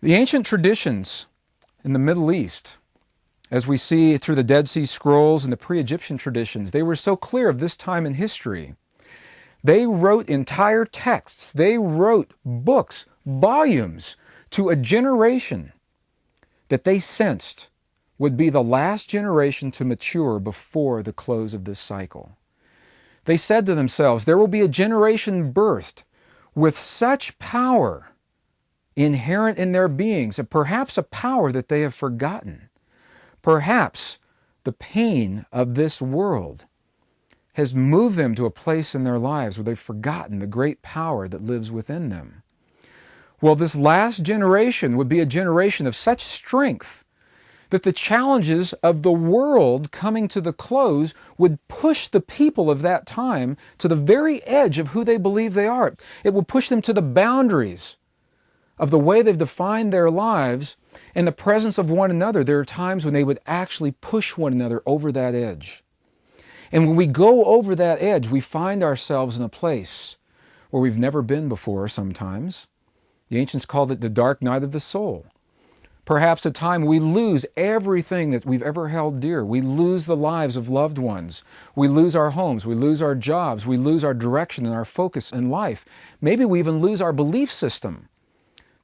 The ancient traditions in the Middle East, as we see through the Dead Sea Scrolls and the pre-Egyptian traditions, they were so clear of this time in history. They wrote entire texts. They wrote books, volumes, to a generation that they sensed would be the last generation to mature before the close of this cycle. They said to themselves, there will be a generation birthed with such power inherent in their beings, and perhaps a power that they have forgotten. Perhaps the pain of this world has moved them to a place in their lives where they've forgotten the great power that lives within them. Well, this last generation would be a generation of such strength that the challenges of the world coming to the close would push the people of that time to the very edge of who they believe they are. It will push them to the boundaries of the way they've defined their lives. In the presence of one another, there are times when they would actually push one another over that edge. And when we go over that edge, we find ourselves in a place where we've never been before sometimes. The ancients called it the dark night of the soul. Perhaps a time we lose everything that we've ever held dear. We lose the lives of loved ones. We lose our homes. We lose our jobs. We lose our direction and our focus in life. Maybe we even lose our belief system.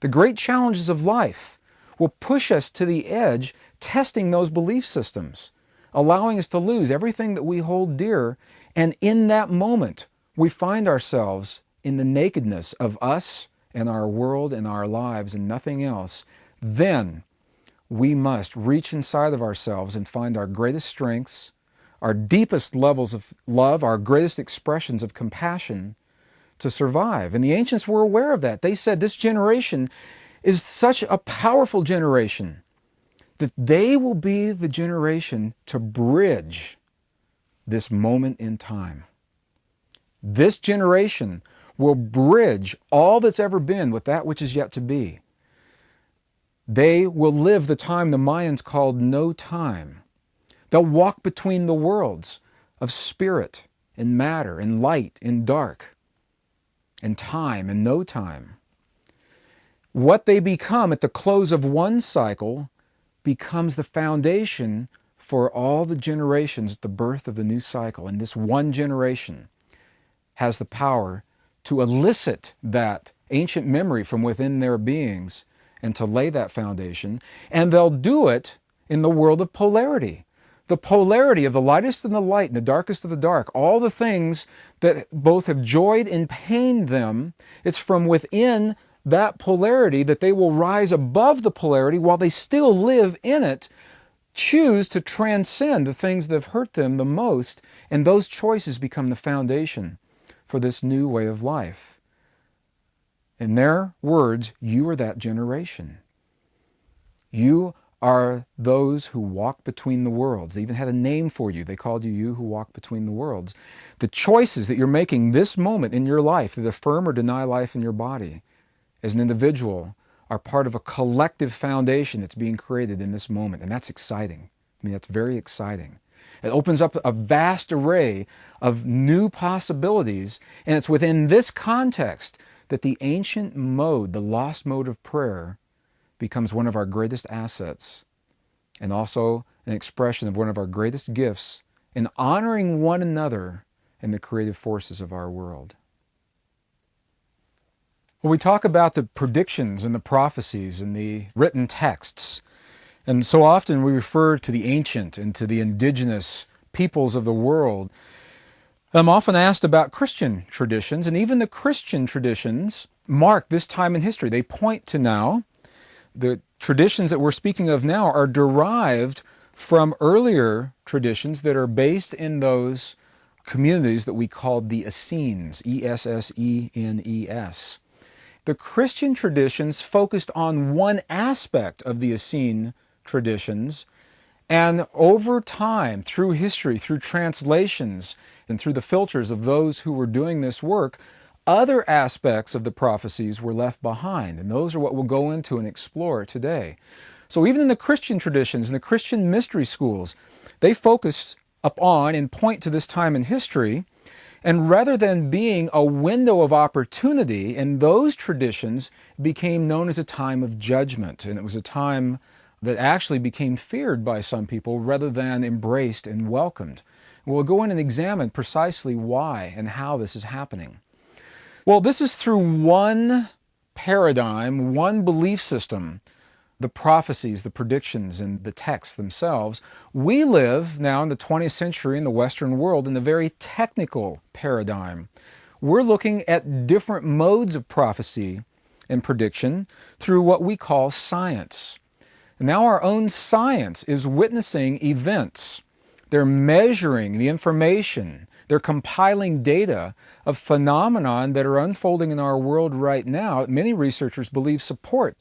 The great challenges of life will push us to the edge, testing those belief systems, allowing us to lose everything that we hold dear. And in that moment, we find ourselves in the nakedness of us and our world and our lives and nothing else. Then we must reach inside of ourselves and find our greatest strengths, our deepest levels of love, our greatest expressions of compassion to survive. And the ancients were aware of that. They said this generation is such a powerful generation that they will be the generation to bridge this moment in time. This generation will bridge all that's ever been with that which is yet to be. They will live the time the Mayans called no time. They'll walk between the worlds of spirit and matter and light and dark and time and no time. What they become at the close of one cycle becomes the foundation for all the generations at the birth of the new cycle. And this one generation has the power to elicit that ancient memory from within their beings and to lay that foundation. And they'll do it in the world of polarity. The polarity of the lightest and the light and the darkest of the dark, all the things that both have joyed and pained them, it's from within that polarity that they will rise above the polarity while they still live in it, choose to transcend the things that have hurt them the most, and those choices become the foundation for this new way of life. In their words, you are that generation. You are those who walk between the worlds. They even had a name for you. They called you who walk between the worlds. The choices that you're making this moment in your life that affirm or deny life in your body as an individual are part of a collective foundation that's being created in this moment. And that's exciting. I mean, that's very exciting. It opens up a vast array of new possibilities, and it's within this context that the ancient mode, the lost mode of prayer, becomes one of our greatest assets and also an expression of one of our greatest gifts in honoring one another and the creative forces of our world. When we talk about the predictions and the prophecies and the written texts, and so often we refer to the ancient and to the indigenous peoples of the world, I'm often asked about Christian traditions, and even the Christian traditions mark this time in history. They point to now. The traditions that we're speaking of now are derived from earlier traditions that are based in those communities that we called the Essenes, Essenes. The Christian traditions focused on one aspect of the Essene traditions, and over time, through history, through translations, and through the filters of those who were doing this work, other aspects of the prophecies were left behind, and those are what we'll go into and explore today. So even in the Christian traditions, in the Christian mystery schools, they focus upon and point to this time in history, And rather than being a window of opportunity, in those traditions became known as a time of judgment. And it was a time that actually became feared by some people rather than embraced and welcomed. We'll go in and examine precisely why and how this is happening. Well, this is through one paradigm, one belief system, the prophecies, the predictions, and the texts themselves. We live now in the 20th century in the Western world in a very technical paradigm. We're looking at different modes of prophecy and prediction through what we call science. And now our own science is witnessing events. They're measuring the information. They're compiling data of phenomena that are unfolding in our world right now. Many researchers believe support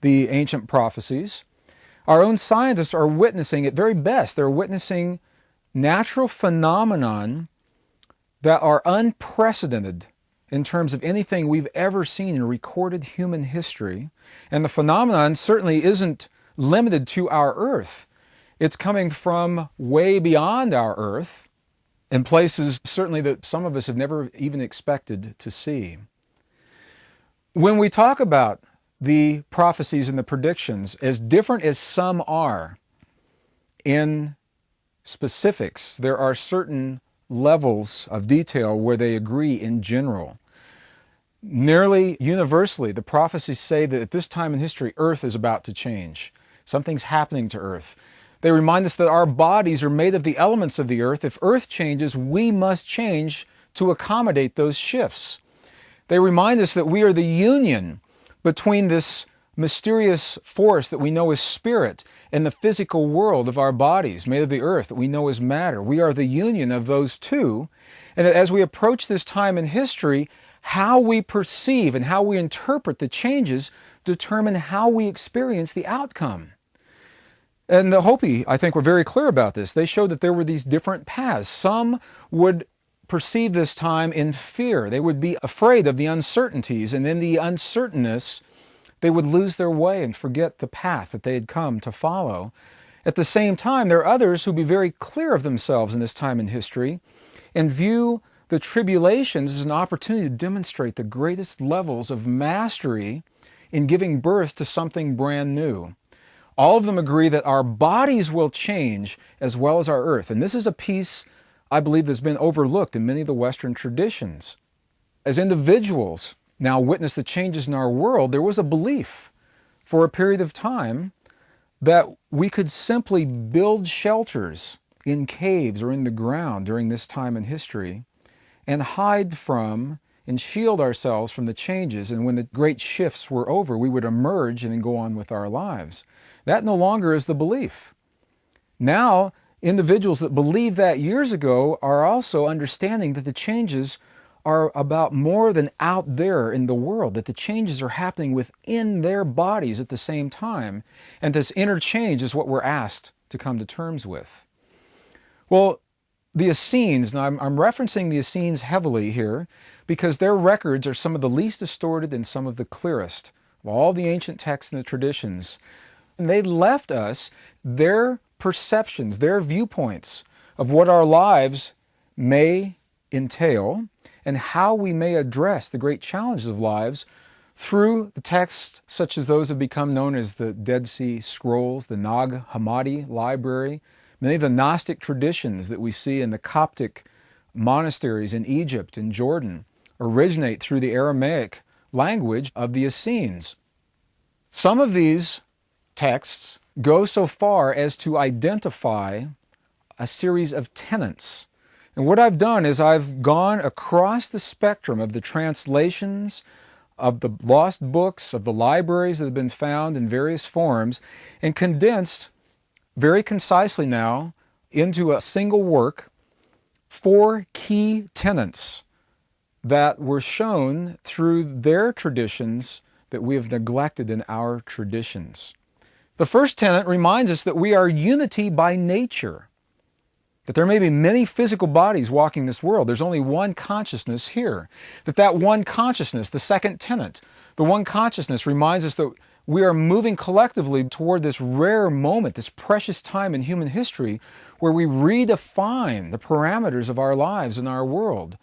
the ancient prophecies. Our own scientists are witnessing, at very best, they're witnessing natural phenomenon that are unprecedented in terms of anything we've ever seen in recorded human history. And the phenomenon certainly isn't limited to our Earth. It's coming from way beyond our Earth, in places certainly that some of us have never even expected to see. When we talk about the prophecies and the predictions, as different as some are in specifics, there are certain levels of detail where they agree in general. Nearly universally, the prophecies say that at this time in history, Earth is about to change. Something's happening to Earth. They remind us that our bodies are made of the elements of the Earth. If Earth changes, we must change to accommodate those shifts. They remind us that we are the union between this mysterious force that we know as spirit and the physical world of our bodies, made of the earth, that we know as matter. We are the union of those two. And that as we approach this time in history, how we perceive and how we interpret the changes determine how we experience the outcome. And the Hopi, I think, were very clear about this. They showed that there were these different paths. Some would perceive this time in fear. They would be afraid of the uncertainties, and in the uncertainness, they would lose their way and forget the path that they had come to follow. At the same time, there are others who would be very clear of themselves in this time in history and view the tribulations as an opportunity to demonstrate the greatest levels of mastery in giving birth to something brand new. All of them agree that our bodies will change as well as our earth. And this is a piece, I believe, that's been overlooked in many of the Western traditions. As individuals now witness the changes in our world, there was a belief for a period of time that we could simply build shelters in caves or in the ground during this time in history and hide from and shield ourselves from the changes. And when the great shifts were over, we would emerge and then go on with our lives. That no longer is the belief. Now, individuals that believed that years ago are also understanding that the changes are about more than out there in the world, that the changes are happening within their bodies at the same time. And this interchange is what we're asked to come to terms with. Well, the Essenes, now I'm referencing the Essenes heavily here because their records are some of the least distorted and some of the clearest of all the ancient texts and the traditions. And they left us their perceptions, their viewpoints of what our lives may entail and how we may address the great challenges of lives through the texts such as those have become known as the Dead Sea Scrolls, the Nag Hammadi Library. Many of the Gnostic traditions that we see in the Coptic monasteries in Egypt and Jordan originate through the Aramaic language of the Essenes. Some of these texts go so far as to identify a series of tenets. And what I've done is I've gone across the spectrum of the translations, of the lost books, of the libraries that have been found in various forms, and condensed very concisely now into a single work 4 key tenets that were shown through their traditions that we have neglected in our traditions. The first tenet reminds us that we are unity by nature, that there may be many physical bodies walking this world. There's only one consciousness here. That one consciousness, the second tenet, the one consciousness reminds us that we are moving collectively toward this rare moment, this precious time in human history where we redefine the parameters of our lives and our world.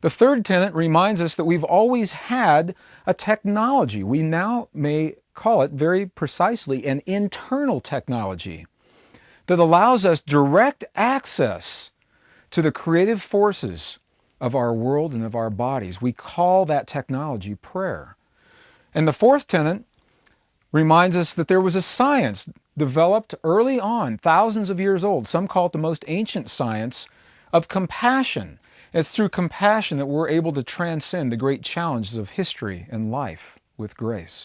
The third tenet reminds us that we've always had a technology. We now may call it very precisely an internal technology that allows us direct access to the creative forces of our world and of our bodies. We call that technology prayer. And the fourth tenet reminds us that there was a science developed early on, thousands of years old. Some call it the most ancient science of compassion. It's through compassion that we're able to transcend the great challenges of history and life with grace.